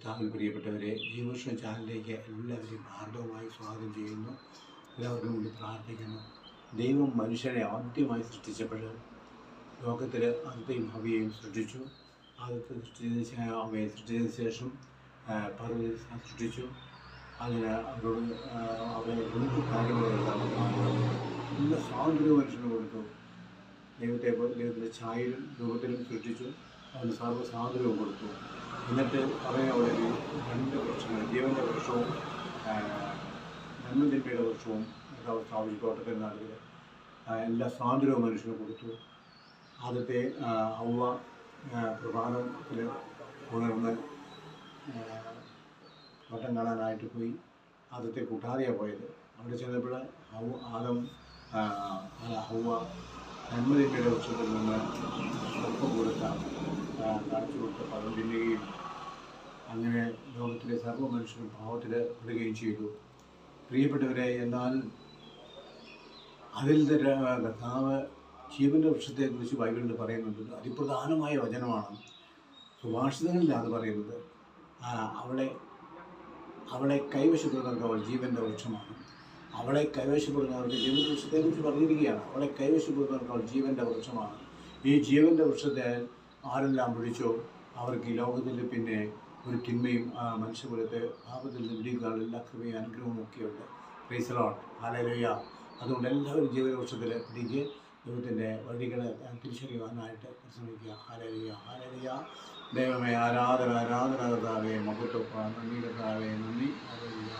കർത്താവിൽ പ്രിയപ്പെട്ടവരെ, ജീവവൃക്ഷം ചാനലിലേക്ക് എല്ലാവരെയും ഹാർദവമായി സ്വാഗതം ചെയ്യുന്നു. എല്ലാവർക്കും വേണ്ടി പ്രാർത്ഥിക്കുന്നു. ദൈവം മനുഷ്യനെ ആദ്യമായി സൃഷ്ടിച്ചപ്പോൾ ലോകത്തിൽ ആദ്യത്തെയും ഭവ്യയും സൃഷ്ടിച്ചു. അവയെ സൃഷ്ടിച്ചതിന് ശേഷം പർവ്വത സൃഷ്ടിച്ചു. അങ്ങനെ അവരോട് അവരെ എന്ത് കാര്യങ്ങളുണ്ടാകും എല്ലാ സ്വാതന്ത്ര്യവും മനുഷ്യന് കൊടുത്തു. ദൈവത്തിൻ്റെ ഛായയിലും രൂപത്തിലും സൃഷ്ടിച്ചു. അതിന് സർവ്വ സ്വാതന്ത്ര്യവും കൊടുത്ു. എന്നിട്ട് അവയെ അവിടെ രണ്ട് വൃക്ഷങ്ങൾ, ജീവൻ്റെ വൃക്ഷവും നന്മതിന്മയുടെ വൃക്ഷവും സ്ഥാപിച്ചു. തോട്ടത്തിൽ നാട്ടിൽ എല്ലാ സ്വാതന്ത്ര്യവും മനുഷ്യന് കൊടുത്തു. ആദ്യത്തെ ഹവ്വ പ്രഭാതത്തിൽ ഉണർന്ന് തോട്ടം കാണാനായിട്ട് പോയി. ആദ്യത്തെ കൂട്ടാതെയാണ് പോയത്. അവിടെ ചെന്നപ്പോൾ ഹവ്വ നന്മതിന്മയുടെ വൃക്ഷത്തിൽ നിന്ന് ഒപ്പം കാണിച്ചു കൊടുത്ത പദം തിന്നുകയും അങ്ങനെ ലോകത്തിലെ സർവ്വ മനുഷ്യരും പാവത്തിൽ പെടുകയും ചെയ്തു. പ്രിയപ്പെട്ടവരെ, എന്നാൽ അതിൽ കർത്താവ് ജീവൻ്റെ വൃക്ഷത്തെക്കുറിച്ച് ബൈബിളിൽ പറയുന്നുണ്ട്. അതിപ്രധാനമായ വചനമാണ്. സുഭാഷിതങ്ങളിലാണ് പറയുന്നത്. അവളെ കൈവശപ്പെടുന്നവർക്ക് അവൾ ജീവൻ്റെ വൃക്ഷമാണ്. അവളെ കൈവശപ്പെടുന്നവർക്ക് ജീവൻ്റെ വൃക്ഷത്തെക്കുറിച്ച് പറഞ്ഞിരിക്കുകയാണ്. അവളെ കൈവശപ്പെടുന്നവർക്ക് അവൾ ജീവൻ്റെ വൃക്ഷമാണ്. ഈ ജീവൻ്റെ വൃക്ഷത്തെ ആരെല്ലാം പിടിച്ചോ അവർക്ക് ഈ ലോകത്തിൽ പിന്നെ ഒരു തിന്മയും മനുഷ്യകുലത്തെ പാപത്തിൽ നിന്ന് വിടിക്കാനുള്ള എല്ലാ കൃപയും അനുഗ്രഹവും ഒക്കെയുണ്ട്. Praise the Lord, hallelujah. അതുകൊണ്ട് എല്ലാവരും ജീവവൃക്ഷത്തിൽ പിടിക്ക് ദൈവത്തിൻ്റെ വഴികളെ തിരിച്ചറിയുവാനായിട്ട് പരിശ്രമിക്കുക. Hallelujah, hallelujah. ദൈവമേ, ആരാധന കർത്താവേ, മഹത്വം നന്ദി കർത്താവേ, നന്ദി. ഹല്ലേലൂയ.